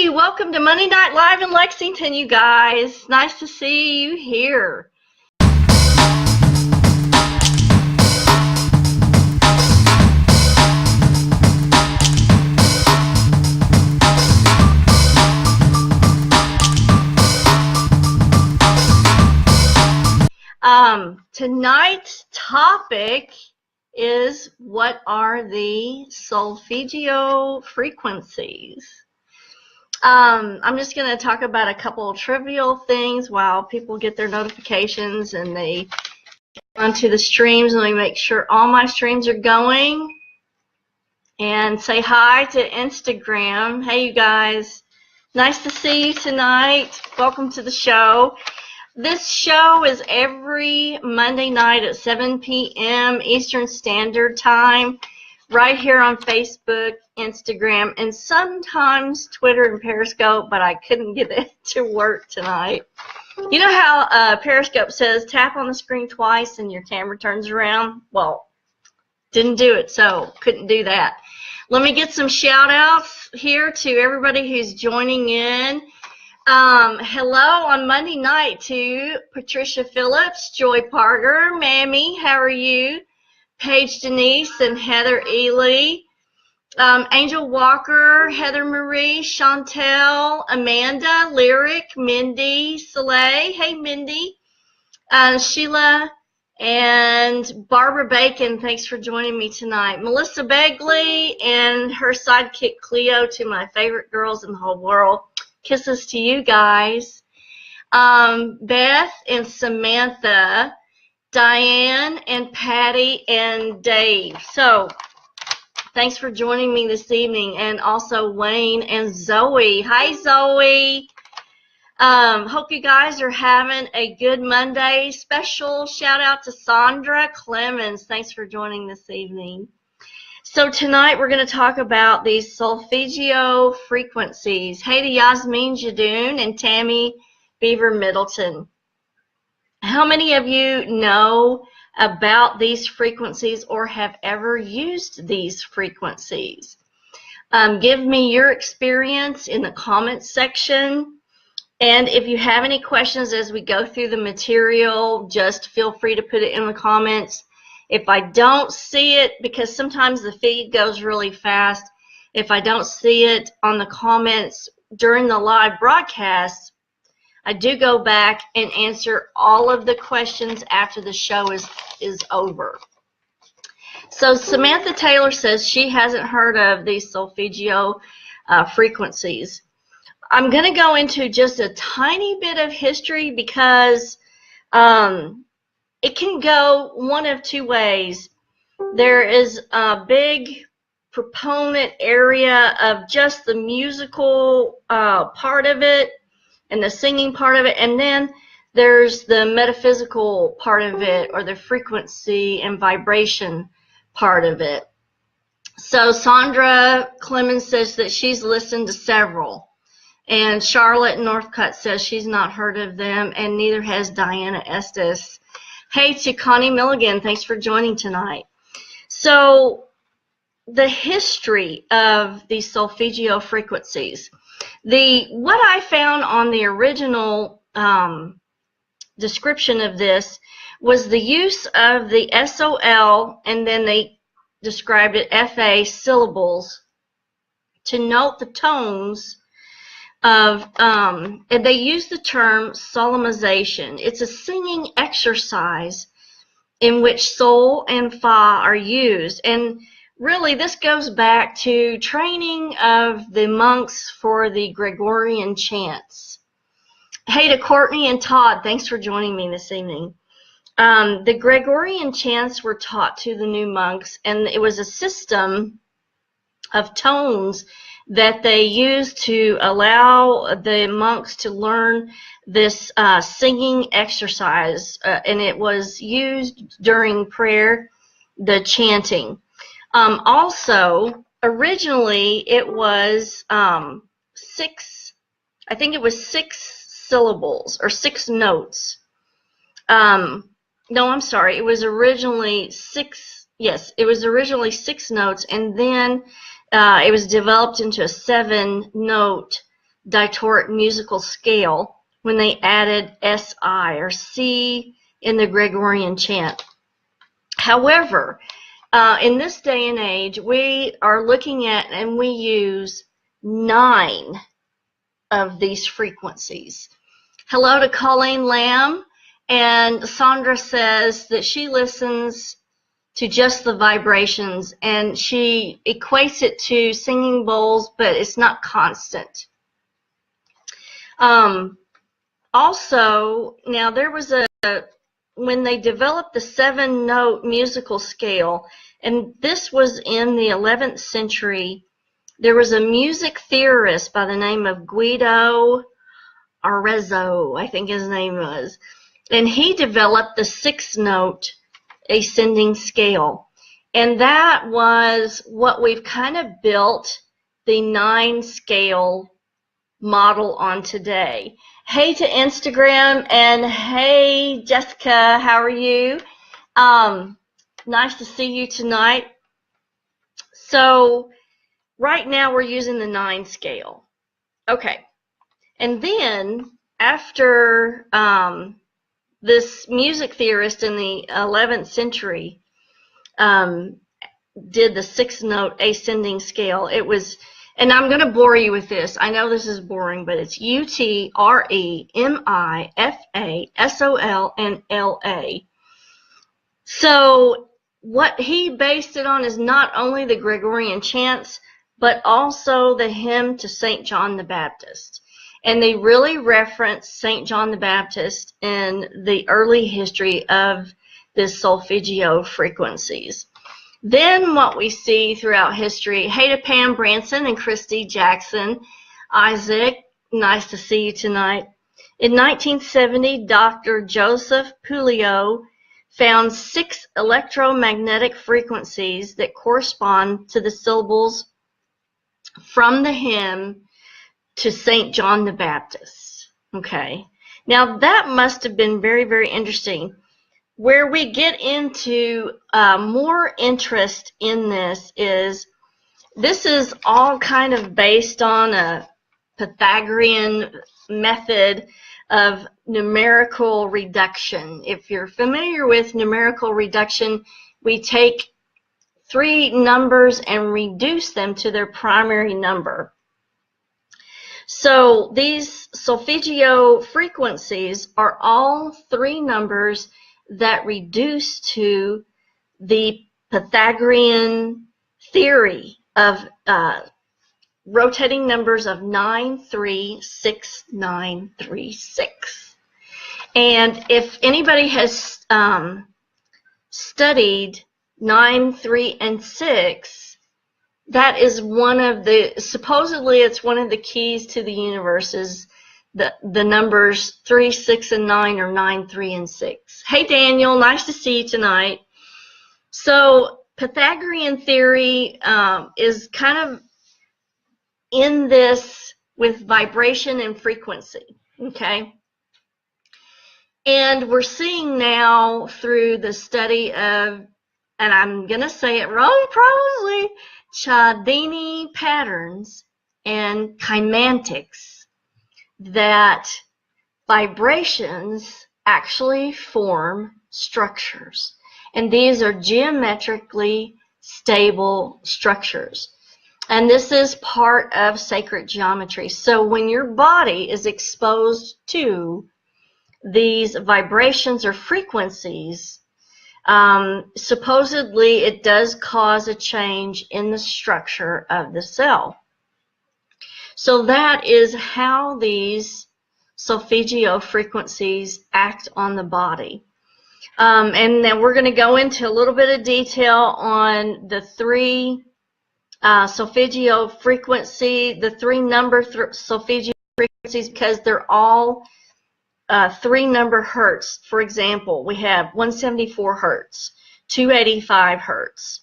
Hey, welcome to Monday Night Live in Lexington, you guys. Nice to see you here. Tonight's topic is, what are the Solfeggio frequencies? I'm just going to talk about a couple of trivial things while people get their notifications and they get onto the streams, and we make sure all my streams are going. And say hi to Instagram. Hey, you guys. Nice to see you tonight. Welcome to the show. This show is every Monday night at 7 p.m. Eastern Standard Time, right here on Facebook, Instagram, and sometimes Twitter and Periscope, but I couldn't get it to work tonight. You know how Periscope says tap on the screen twice and your camera turns around? Well, didn't do it, so couldn't do that. Let me get some shout outs here to everybody who's joining in. Hello on Monday night to Patricia Phillips, Joy Parker, Mammy, how are you? Paige Denise and Heather Ely, Angel Walker, Heather Marie, Chantel, Amanda, Lyric, Mindy, Soleil, hey Mindy, Sheila, and Barbara Bacon, thanks for joining me tonight. Melissa Begley and her sidekick Cleo, two of my favorite girls in the whole world. Kisses to you guys. Beth and Samantha, Diane and Patty and Dave. So thanks for joining me this evening, and also Wayne and Zoe. Hi, Zoe. Hope you guys are having a good Monday. Special shout out to Sandra Clemens. Thanks for joining this evening. So tonight we're going to talk about these Solfeggio frequencies. Hey to Yasmin Jadoon and Tammy Beaver Middleton. How many of you know about these frequencies or have ever used these frequencies? Give me your experience in the comments section. And if you have any questions as we go through the material, just feel free to put it in the comments. If I don't see it, because sometimes the feed goes really fast, if I don't see it on the comments during the live broadcast, I do go back and answer all of the questions after the show is over. So Samantha Taylor says she hasn't heard of these Solfeggio frequencies. I'm going to go into just a tiny bit of history because it can go one of two ways. There is a big proponent area of just the musical part of it and the singing part of it, and then there's the metaphysical part of it, or the frequency and vibration part of it. So Sandra Clemens says that she's listened to several, and Charlotte Northcutt says she's not heard of them, and neither has Diana Estes. Hey to Connie Milligan, thanks for joining tonight. So the history of these Solfeggio frequencies. What I found on the original description of this was the use of the SOL, and then they described it FA syllables to note the tones of, and they use the term solemnization. It's a singing exercise in which sol and fa are used, and really this goes back to training of the monks for the Gregorian chants. Hey to Courtney and Todd, thanks for joining me this evening. The Gregorian chants were taught to the new monks, and it was a system of tones that they used to allow the monks to learn this singing exercise, and it was used during prayer, the chanting. Also, originally it was six syllables or 6 notes. No, I'm sorry, it was originally 6, yes, it was originally 6 notes, and then it was developed into a 7-note ditoric musical scale when they added SI or C in the Gregorian chant. However, in this day and age, we are looking at and we use 9 of these frequencies. Hello to Colleen Lamb, and Sandra says that she listens to just the vibrations, and she equates it to singing bowls, but it's not constant. Also, now there was when they developed the 7-note musical scale, and this was in the 11th century, there was a music theorist by the name of Guido Arezzo, I think his name was, and he developed the 6-note ascending scale. And that was what we've kind of built the 9-scale model on today. Hey to Instagram, and hey Jessica, how are you? Nice to see you tonight. So right now we're using the 9 scale. Okay. And then after this music theorist in the 11th century did the 6-note ascending scale, it was, and I'm going to bore you with this. I know this is boring, but it's UTREMIFASOL and LA. So what he based it on is not only the Gregorian chants, but also the hymn to St. John the Baptist. And they really reference St. John the Baptist in the early history of this Solfeggio frequencies. Then what we see throughout history, hey to Pam Branson and Christy Jackson, Isaac, nice to see you tonight. In 1970, Dr. Joseph Puleo found 6 electromagnetic frequencies that correspond to the syllables from the hymn to St. John the Baptist. Okay. Now that must have been very, very interesting. Where we get into more interest in this is all kind of based on a Pythagorean method of numerical reduction. If you're familiar with numerical reduction, we take 3 numbers and reduce them to their primary number. So these Solfeggio frequencies are all 3 numbers that reduce to the Pythagorean theory of rotating numbers of 9, 3, 6, 9, 3, 6. And if anybody has studied 9, 3, and 6, that is one of the, supposedly it's one of the keys to the universe is the numbers 3, 6, and 9 or 9, 3, and 6. Hey Daniel, nice to see you tonight. So Pythagorean theory is kind of in this with vibration and frequency, okay? And we're seeing now through the study of, and I'm going to say it wrong probably, Chladni patterns and kymantics, that vibrations actually form structures. And these are geometrically stable structures. And this is part of sacred geometry. So when your body is exposed to these vibrations or frequencies, supposedly it does cause a change in the structure of the cell. So that is how these Solfeggio frequencies act on the body. And then we're going to go into a little bit of detail on the 3 Solfeggio frequency, the 3 number Solfeggio frequencies, because they're all 3 number hertz. For example, we have 174 hertz, 285 hertz,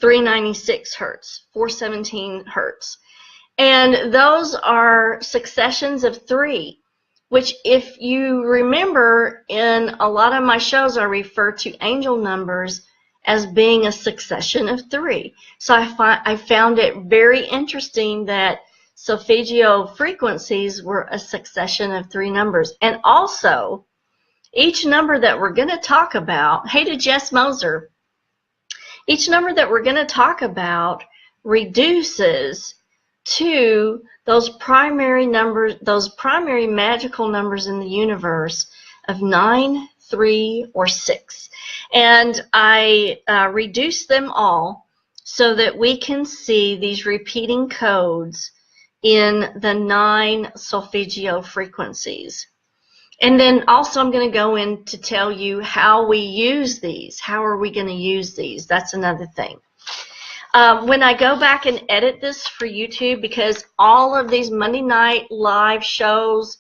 396 hertz, 417 hertz. And those are successions of 3, which if you remember in a lot of my shows I refer to angel numbers as being a succession of 3. So I found it very interesting that Solfeggio frequencies were a succession of 3 numbers. And also, each number that we're going to talk about, hey to Jess Moser, each number that we're going to talk about reduces to those primary numbers, those primary magical numbers in the universe of 9, 3, or 6. And I reduce them all so that we can see these repeating codes in the 9 Solfeggio frequencies. And then also I'm going to go in to tell you how we use these. How are we going to use these? That's another thing. When I go back and edit this for YouTube, because all of these Monday night live shows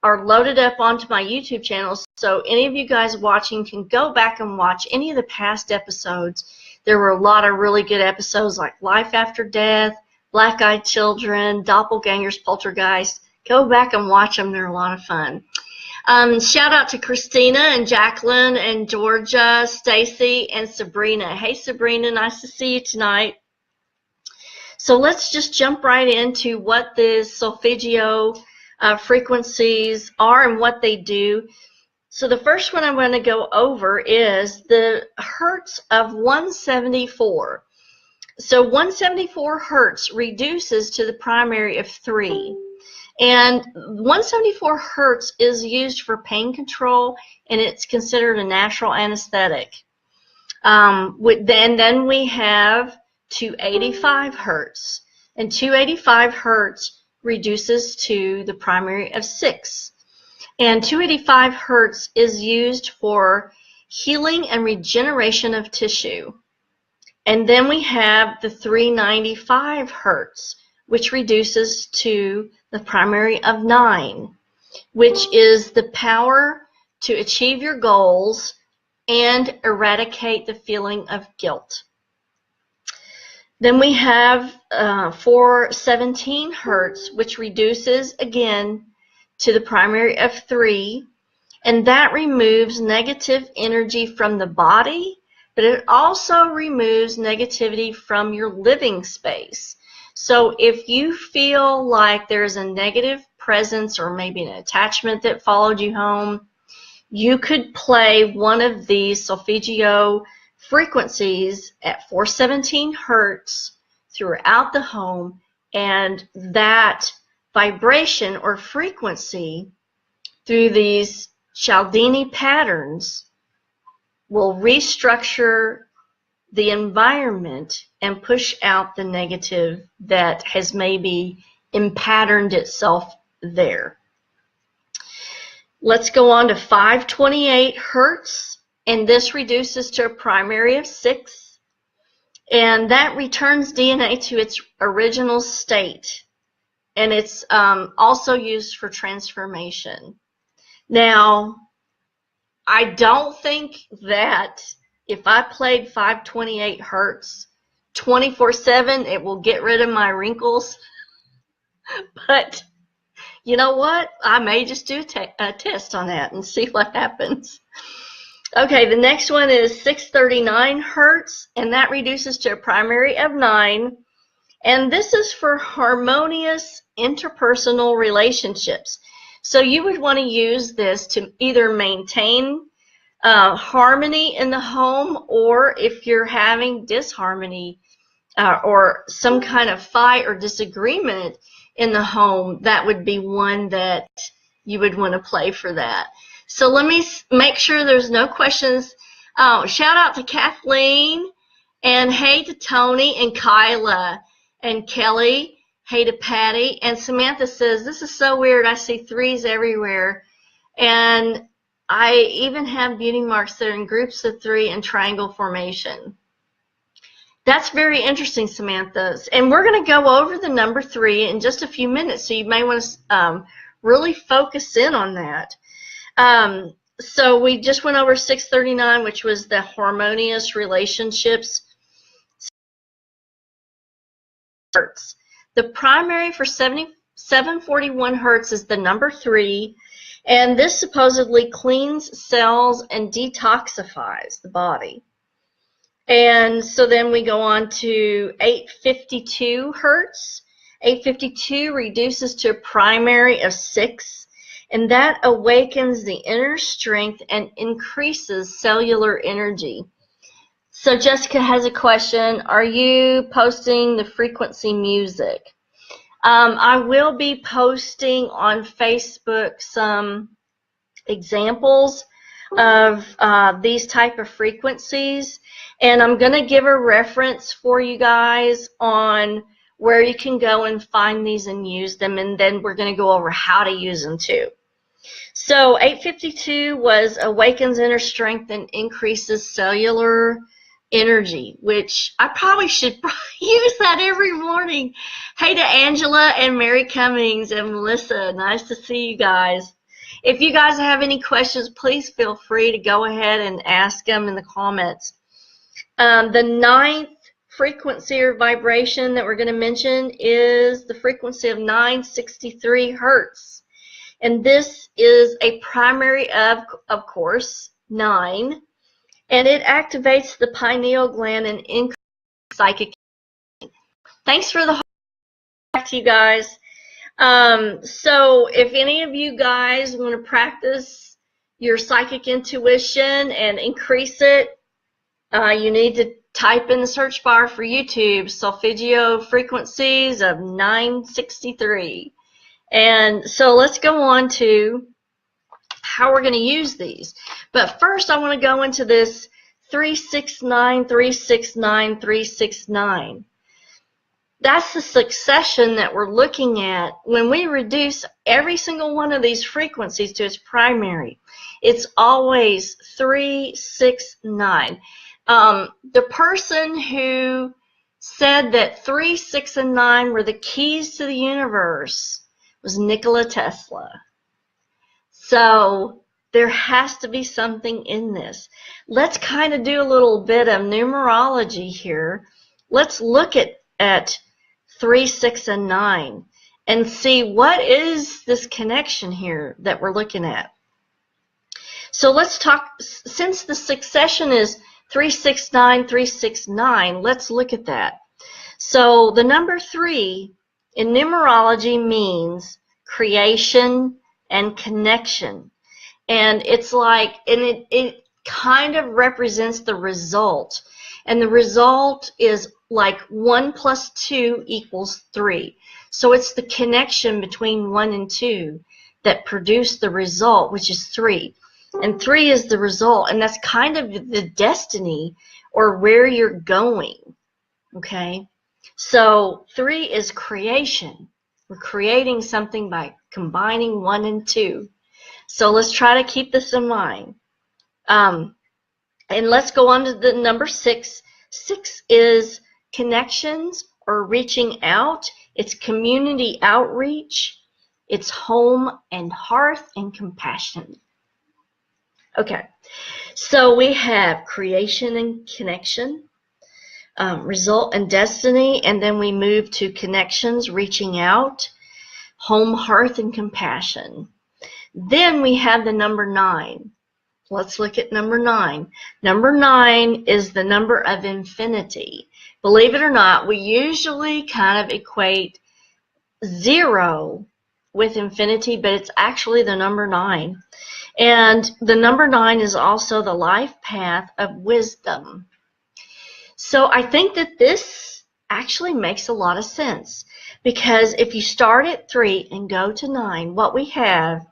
are loaded up onto my YouTube channel, so any of you guys watching can go back and watch any of the past episodes. There were a lot of really good episodes like Life After Death, Black-Eyed Children, Doppelgangers, Poltergeist. Go back and watch them. They're a lot of fun. Shout out to Christina and Jacqueline and Georgia, Stacy, and Sabrina. Hey, Sabrina, nice to see you tonight. So let's just jump right into what the Solfeggio frequencies are and what they do. So the first one I'm going to go over is the Hertz of 174. So 174 Hertz reduces to the primary of 3. And 174 Hertz is used for pain control, and it's considered a natural anesthetic. Then we have 285 Hertz, and 285 Hertz reduces to the primary of 6. And 285 Hertz is used for healing and regeneration of tissue. And then we have the 395 Hertz, which reduces to the primary of 9, which is the power to achieve your goals and eradicate the feeling of guilt. Then we have 417 Hertz, which reduces again to the primary of 3, and that removes negative energy from the body, but it also removes negativity from your living space. So if you feel like there's a negative presence or maybe an attachment that followed you home, you could play one of these Solfeggio frequencies at 417 Hertz throughout the home, and that vibration or frequency through these Chladni patterns will restructure the environment and push out the negative that has maybe patterned itself there. Let's go on to 528 Hertz, and this reduces to a primary of 6, and that returns DNA to its original state, and it's also used for transformation. Now, I don't think that if I played 528 Hertz 24/7, it will get rid of my wrinkles. But you know what? I may just do a test on that and see what happens. Okay, the next one is 639 Hertz, and that reduces to a primary of 9. And this is for harmonious interpersonal relationships. So you would want to use this to either maintain harmony in the home, or if you're having disharmony or some kind of fight or disagreement in the home, that would be one that you would want to play for that. So let me make sure there's no questions. Shout out to Kathleen, and hey to Tony and Kyla and Kelly. Hey to Patty. And Samantha says, this is so weird. I see 3s everywhere. And I even have beauty marks that are in groups of 3 in triangle formation. That's very interesting, Samantha. And we're going to go over the number 3 in just a few minutes, so you may want to really focus in on that. So we just went over 639, which was the harmonious relationships. Hertz. The primary for 741 Hertz is the number 3, and this supposedly cleans cells and detoxifies the body. And so then we go on to 852 Hertz, 852 reduces to a primary of 6, and that awakens the inner strength and increases cellular energy. So Jessica has a question. Are you posting the frequency music? I will be posting on Facebook some examples of these type of frequencies, and I'm going to give a reference for you guys on where you can go and find these and use them, and then we're going to go over how to use them too. So 852 was awakens inner strength and increases cellular energy, which I probably should use that every morning. Hey to Angela and Mary Cummings and Melissa, nice to see you guys. If you guys have any questions, please feel free to go ahead and ask them in the comments. The 9th frequency or vibration that we're going to mention is the frequency of 963 Hertz. And this is a primary of course, 9. And it activates the pineal gland and increases psychic. Thanks for the back to you guys. So if any of you guys want to practice your psychic intuition and increase it, you need to type in the search bar for YouTube, Solfeggio Frequencies of 963. And so let's go on to how we're going to use these. But first I want to go into this 369, 369, 369. That's the succession that we're looking at. When we reduce every single one of these frequencies to its primary, it's always 369. The person who said that 3, 6, and 9 were the keys to the universe was Nikola Tesla. So there has to be something in this. Let's kind of do a little bit of numerology here. Let's look at 3, 6, and 9 and see what is this connection here that we're looking at. So let's talk, since the succession is 369, 369, let's look at that. So the number 3 in numerology means creation and connection. And it's like, and it kind of represents the result. And the result is like 1 plus 2 equals 3. So it's the connection between 1 and 2 that produced the result, which is 3. And 3 is the result, and that's kind of the destiny or where you're going, okay? So 3 is creation. We're creating something by combining 1 and 2. So let's try to keep this in mind. And let's go on to the number 6. 6 is connections or reaching out. It's community outreach. It's home and hearth and compassion. Okay, so we have creation and connection, result and destiny, and then we move to connections, reaching out, home, hearth, and compassion. Then we have the number 9. Let's look at number 9. Number 9 is the number of infinity. Believe it or not, we usually kind of equate 0 with infinity, but it's actually the number 9. And the number 9 is also the life path of wisdom. So I think that this actually makes a lot of sense, because if you start at 3 and go to 9, what we have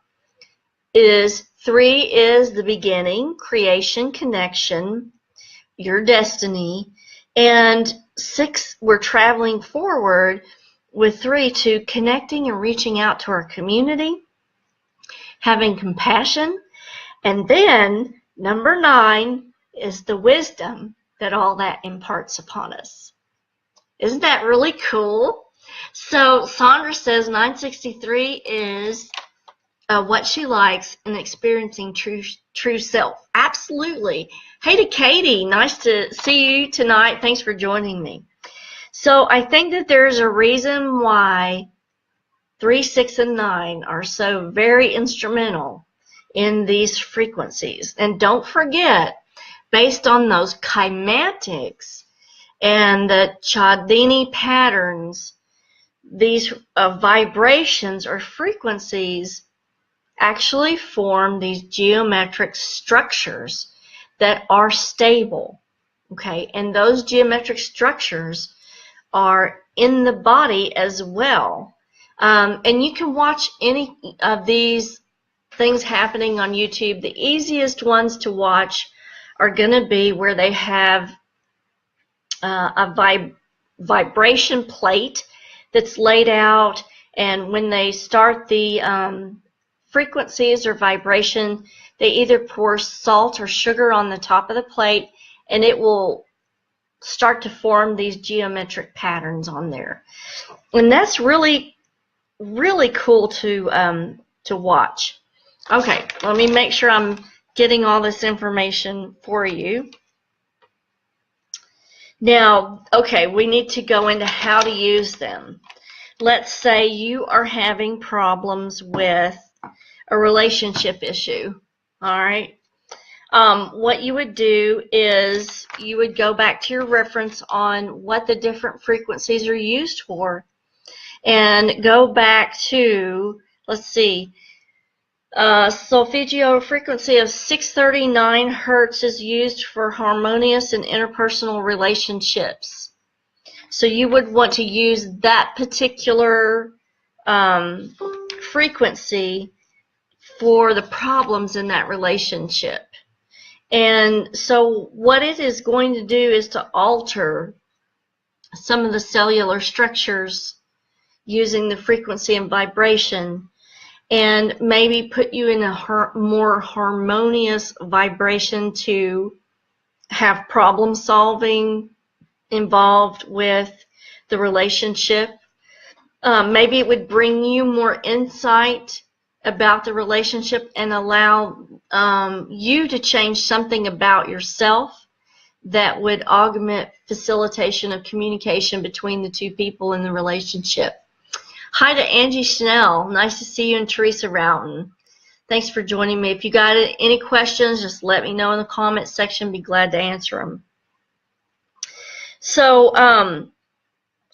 is 3 is the beginning, creation, connection, your destiny, and 6, we're traveling forward with 3 to connecting and reaching out to our community, having compassion, and then number 9 is the wisdom that all that imparts upon us. Isn't that really cool? So Sandra says 963 is what she likes and experiencing true self. Absolutely. Hey to Katie, nice to see you tonight. Thanks for joining me. So I think that there's a reason why 3, 6, and 9 are so very instrumental in these frequencies. And don't forget, based on those kymatics and the Chladni patterns, these vibrations or frequencies actually form these geometric structures that are stable, okay? And those geometric structures are in the body as well. And you can watch any of these things happening on YouTube. The easiest ones to watch are going to be where they have a vibration plate that's laid out, and when they start the frequencies or vibration, they either pour salt or sugar on the top of the plate, and it will start to form these geometric patterns on there. And that's really, really cool to watch. Okay, let me make sure I'm getting all this information for you. Now, okay, we need to go into how to use them. Let's say you are having problems with a relationship issue, all right? What you would do is you would go back to your reference on what the different frequencies are used for, and go back to, let's see, Solfeggio frequency of 639 Hertz is used for harmonious and interpersonal relationships. So you would want to use that particular frequency for the problems in that relationship. And so what it is going to do is to alter some of the cellular structures using the frequency and vibration, and maybe put you in a more harmonious vibration to have problem solving involved with the relationship. Maybe it would bring you more insight about the relationship and allow you to change something about yourself that would augment facilitation of communication between the two people in the relationship. Hi to Angie Schnell. Nice to see you, and Teresa Routon. Thanks for joining me. If you got any questions, just let me know in the comments section. Be glad to answer them. So I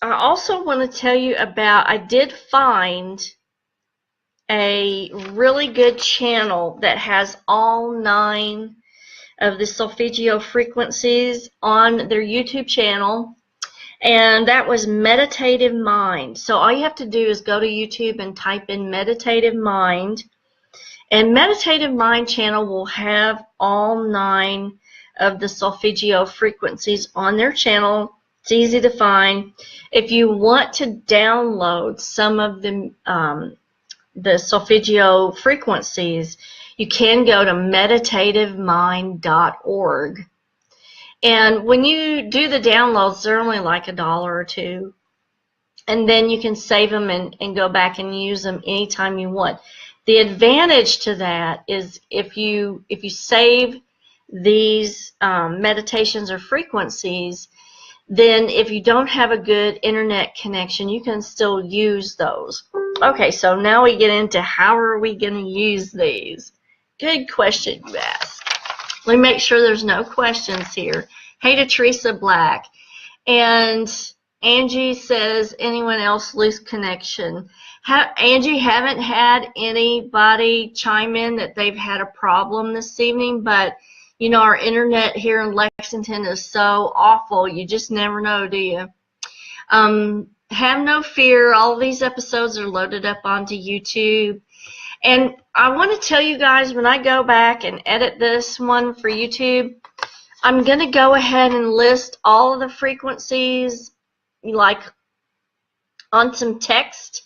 also want to tell you about, I did find a really good channel that has all 9 of the Solfeggio frequencies on their YouTube channel. And that was Meditative Mind. So all you have to do is go to YouTube and type in Meditative Mind. And Meditative Mind channel will have all 9 of the Solfeggio frequencies on their channel. It's easy to find. If you want to download some of the Solfeggio frequencies, you can go to meditativemind.org. And when you do the downloads, they're only like $1 or $2. And then you can save them and go back and use them anytime you want. The advantage to that is if you save these meditations or frequencies, then if you don't have a good internet connection, you can still use those. Okay, so now we get into how are we going to use these? Good question you ask. Let me make sure there's no questions here. Hey to Teresa Black. And Angie says, anyone else lose connection? Angie, haven't had anybody chime in that they've had a problem this evening, but you know, our internet here in Lexington is so awful. You just never know, do you? Have no fear. All of these episodes are loaded up onto YouTube. And I want to tell you guys, when I go back and edit this one for YouTube, I'm going to go ahead and list all of the frequencies, like on some text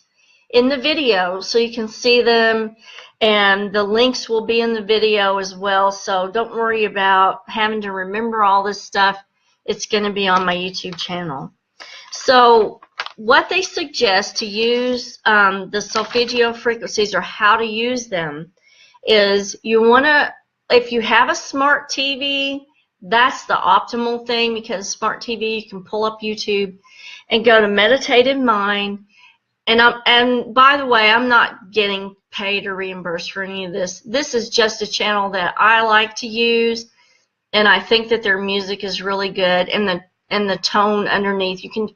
in the video so you can see them, and the links will be in the video as well. So don't worry about having to remember all this stuff. It's going to be on my YouTube channel. So what they suggest to use the Solfeggio frequencies, or how to use them, is you want to, if you have a smart TV, that's the optimal thing, because smart TV, you can pull up YouTube and go to Meditative Mind. And by the way, I'm not getting paid or reimbursed for any of this. This is just a channel that I like to use, and I think that their music is really good, and the tone underneath. You can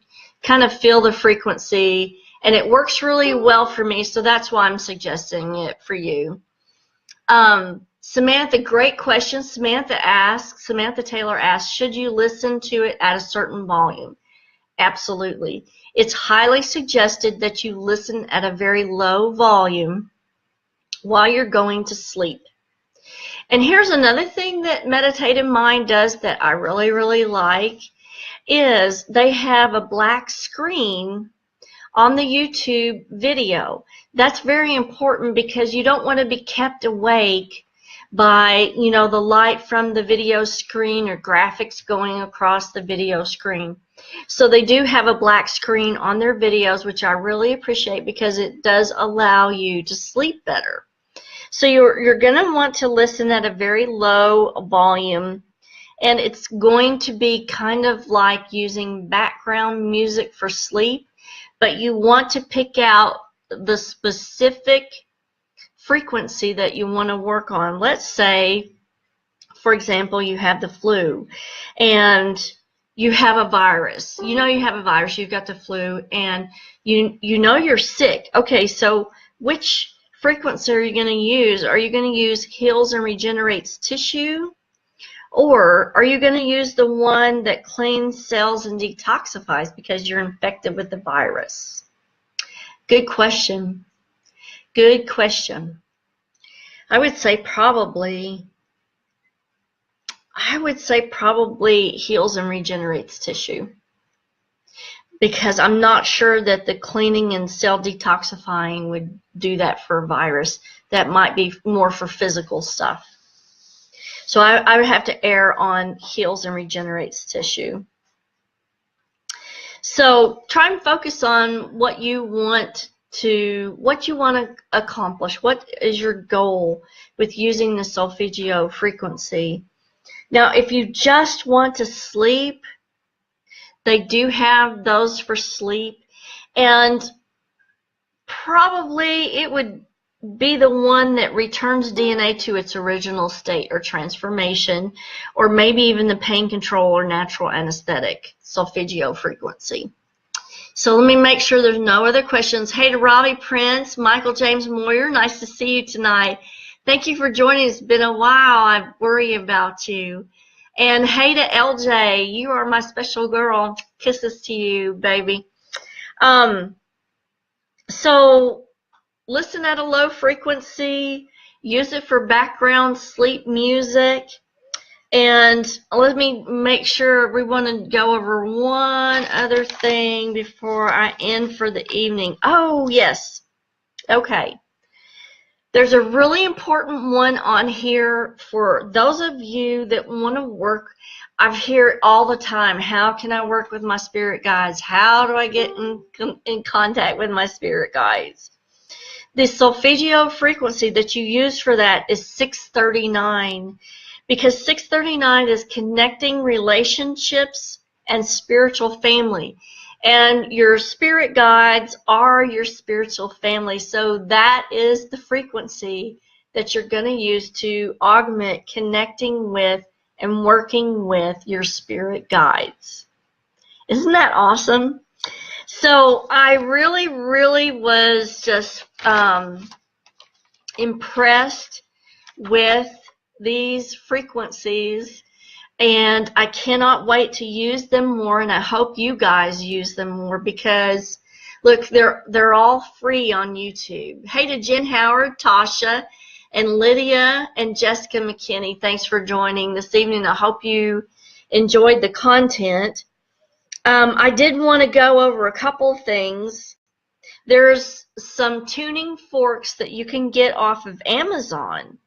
kind of feel the frequency and it works really well for me, so that's why I'm suggesting it for you. Samantha, great question. Samantha Taylor asks, should you listen to it at a certain volume? Absolutely. It's highly suggested that you listen at a very low volume while you're going to sleep. And here's another thing that Meditative Mind does that I really, really like, is they have a black screen on the YouTube video. That's very important because you don't want to be kept awake by, you know, the light from the video screen or graphics going across the video screen. So they do have a black screen on their videos, which I really appreciate because it does allow you to sleep better. So you're going to want to listen at a very low volume, and it's going to be kind of like using background music for sleep, but you want to pick out the specific frequency that you want to work on. Let's say, for example, you have the flu and you have a virus. You know you have a virus, you've got the flu, and you know you're sick. Okay, so which frequency are you going to use? Are you going to use heals and regenerates tissue? Or are you going to use the one that cleans cells and detoxifies because you're infected with the virus? Good question. Good question. I would say probably heals and regenerates tissue, because I'm not sure that the cleaning and cell detoxifying would do that for a virus. That might be more for physical stuff. So I would have to err on heals and regenerates tissue. So try and focus on what you want to accomplish. What is your goal with using the Solfeggio frequency? Now, if you just want to sleep, they do have those for sleep, and probably it would be the one that returns DNA to its original state or transformation, or maybe even the pain control or natural anesthetic Solfeggio frequency. So let me make sure there's no other questions. Hey to Robbie Prince, Michael James Moyer, nice to see you tonight. Thank you for joining. It's been a while. I worry about you. And hey to LJ, you are my special girl. Kisses to you, baby. So listen at a low frequency, use it for background sleep music, and let me make sure we want to go over one other thing before I end for the evening. Oh, yes. Okay. There's a really important one on here for those of you that want to work. I hear it all the time. How can I work with my spirit guides? How do I get in contact with my spirit guides? The Solfeggio frequency that you use for that is 639, because 639 is connecting relationships and spiritual family. And your spirit guides are your spiritual family. So that is the frequency that you're going to use to augment connecting with and working with your spirit guides. Isn't that awesome? So I really, really was just impressed with these frequencies, and I cannot wait to use them more, and I hope you guys use them more, because look, they're all free on YouTube. Hey to Jen Howard, Tasha, and Lydia, and Jessica McKinney, thanks for joining this evening. I hope you enjoyed the content. I did want to go over a couple things. There's some tuning forks that you can get off of Amazon.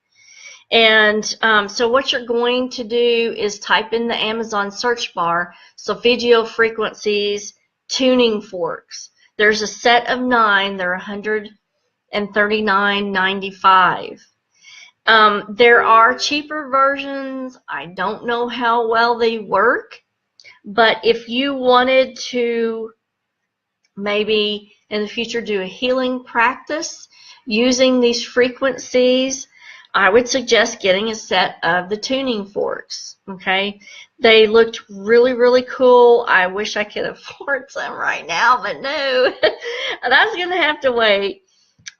And so what you're going to do is type in the Amazon search bar, Solfeggio Frequencies Tuning Forks. There's a set of 9. They're $139.95. There are cheaper versions. I don't know how well they work. But if you wanted to maybe in the future do a healing practice using these frequencies, I would suggest getting a set of the tuning forks. Okay, They looked really, really cool. I wish I could afford some right now, but no. That's going to have to wait.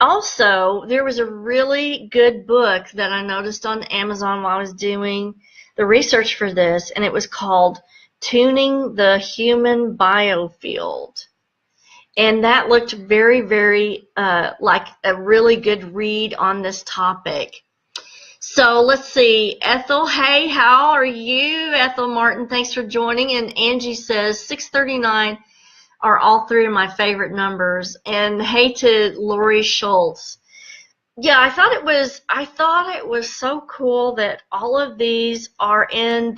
Also, there was a really good book that I noticed on Amazon while I was doing the research for this, and it was called Tuning the Human Biofield. And that looked very, very like a really good read on this topic. So let's see. Ethel, hey, how are you? Ethel Martin, thanks for joining. And Angie says 639 are all three of my favorite numbers. And hey to Lori Schultz. Yeah, I thought it was so cool that all of these are in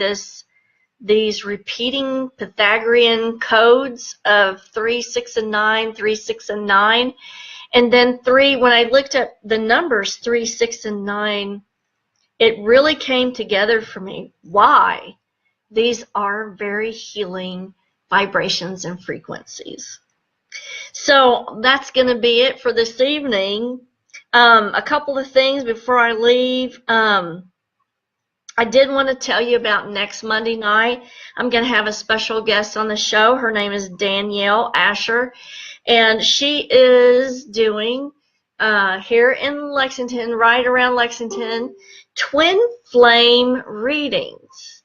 these repeating Pythagorean codes of 3, 6, and 9, 3, 6, and 9. And then 3, when I looked at the numbers 3, 6, and 9, it really came together for me. Why? These are very healing vibrations and frequencies. So that's going to be it for this evening. A couple of things before I leave. I did want to tell you about next Monday night. I'm going to have a special guest on the show. Her name is Danielle Asher, and she is doing here in Lexington, right around Lexington, twin flame readings.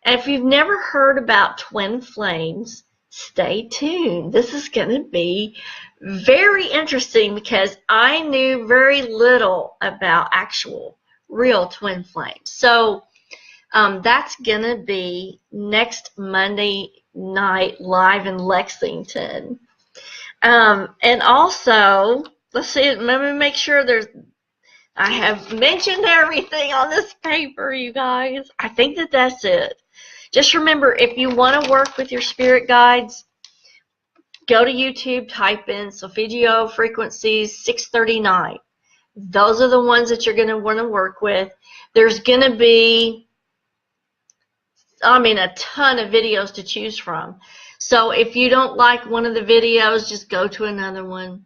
And if you've never heard about twin flames, stay tuned. This is going to be very interesting because I knew very little about actual real twin flames. So that's going to be next Monday night live in Lexington. And also, let's see, let me make sure I have mentioned everything on this paper, you guys. I think that's it. Just remember, if you want to work with your spirit guides, go to YouTube, type in Solfeggio Frequencies 639. Those are the ones that you're going to want to work with. There's going to be, a ton of videos to choose from. So if you don't like one of the videos, just go to another one.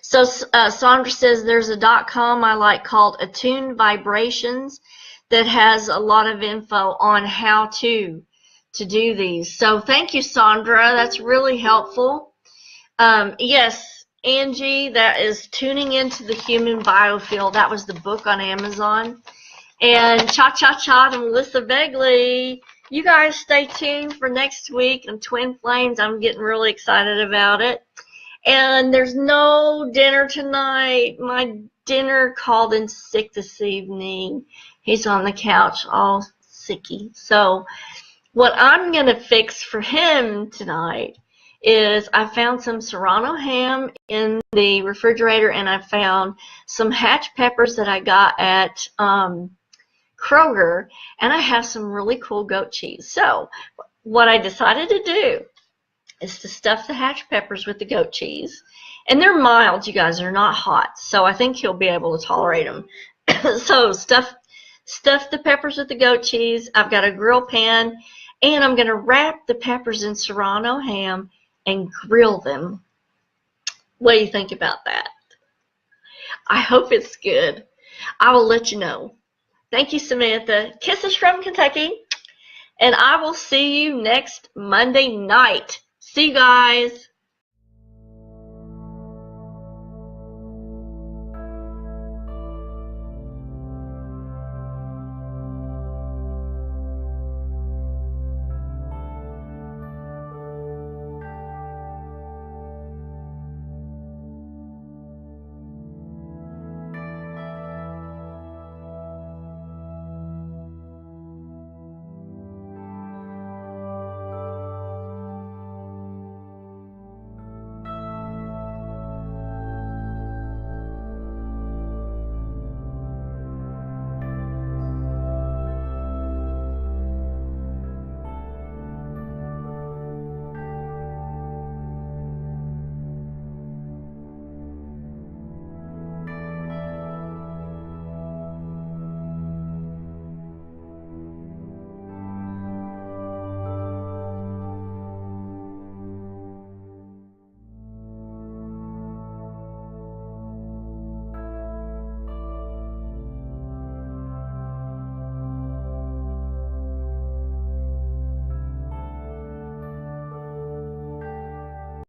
So Sandra says there's a .com I like called Attuned Vibrations that has a lot of info on how to do these. So thank you, Sandra. That's really helpful. Yes, Angie, that is Tuning into the Human Biofield. That was the book on Amazon. And Cha-Cha-Cha to Melissa Begley. You guys stay tuned for next week on Twin Flames. I'm getting really excited about it. And there's no dinner tonight. My dinner called in sick this evening. He's on the couch all sicky. So what I'm going to fix for him tonight is I found some Serrano ham in the refrigerator, and I found some hatch peppers that I got at Kroger, and I have some really cool goat cheese. So what I decided to do is to stuff the hatch peppers with the goat cheese. And they're mild, you guys. They're not hot. So I think he'll be able to tolerate them. So stuff the peppers with the goat cheese. I've got a grill pan, and I'm going to wrap the peppers in Serrano ham and grill them. What do you think about that? I hope it's good. I will let you know. Thank you, Samantha. Kisses from Kentucky. And I will see you next Monday night. See you guys.